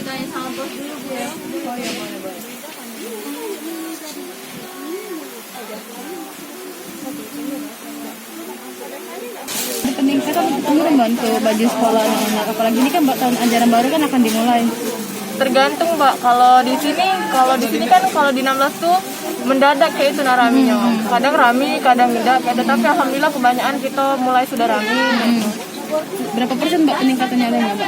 Tanya sama bos dulu Bu ya. Oh iya boleh. Peningkatan turun Mbak untuk baju sekolah anak-anak, apalagi ini kan Mbak tahun ajaran baru kan akan dimulai. Tergantung Mbak, kalau di sini kan kalau di 16 tuh mendadak kayak itu raminya. Kadang rami, kadang tidak, tapi alhamdulillah kebanyakan kita mulai sudah rami. Berapa persen Mbak peningkatannya ada Mbak?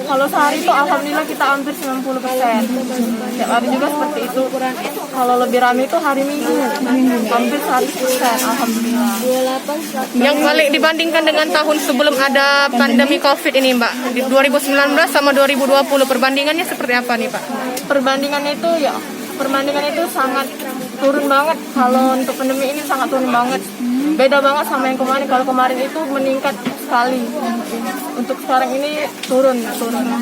Kalau sehari itu alhamdulillah kita hampir 90%. Setiap hari juga seperti itu. Kalau lebih rame itu hari Minggu, hampir 100%. Alhamdulillah. Yang balik dibandingkan dengan tahun sebelum ada pandemi COVID ini Mbak, di 2019 sama 2020 perbandingannya seperti apa nih Pak? Perbandingannya itu sangat turun banget. Kalau untuk pandemi ini sangat turun banget. Beda banget sama yang kemarin. Kalau kemarin itu meningkat sekali. Untuk sekarang ini turun.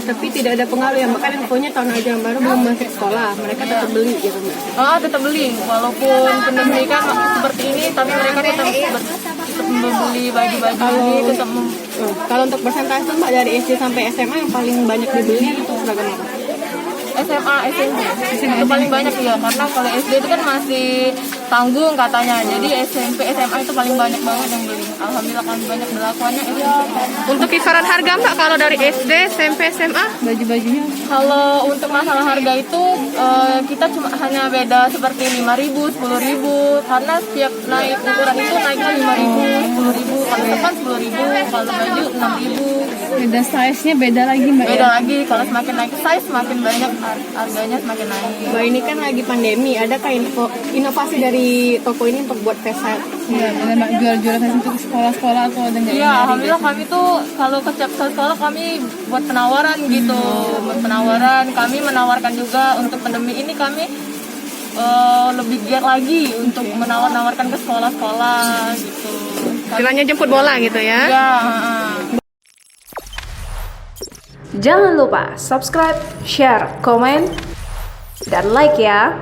Tapi tidak ada pengaruh ya Mbak, kan infonya tahun ajaran baru belum masuk sekolah, mereka tetap beli gitu Mbak? Tetap beli. Walaupun pandemi kan seperti ini, tapi mereka tetap membeli baju-baju ini. Kalau untuk persentase Mbak dari SD sampai SMA yang paling banyak dibeli itu seragam apa? SMA, SMP itu paling banyak ya, karena kalau SD itu kan masih tanggung katanya, jadi SMP, SMA itu paling banyak banget yang beli. Alhamdulillah kami banyak berlakuannya. Untuk kisaran harga Mbak kalau dari SD, SMP, SMA? Baju-bajunya? Kalau untuk masalah harga itu kita cuma hanya beda seperti 5.000, 10.000, karena setiap naik ukuran itu naiknya 5.000, 10.000, kalau depan 10.000, kalau baju 6.000. Beda size-nya beda lagi Mbak? Beda lagi, kalau semakin naik size semakin banyak harganya semakin naik. Mbak, ini kan lagi pandemi, adakah inovasi dari toko ini untuk buat face sale? Iya, ada Mbak jual-jual untuk sekolah-sekolah atau ada nggak? Iya, alhamdulillah kami tuh kalau ke setiap sekolah kami buat penawaran gitu. Buat penawaran, kami menawarkan juga untuk pandemi ini kami lebih giat lagi untuk menawarkan ke sekolah-sekolah gitu. Istilahnya jemput bola gitu ya? Iya. Jangan lupa subscribe, share, komen, dan like ya.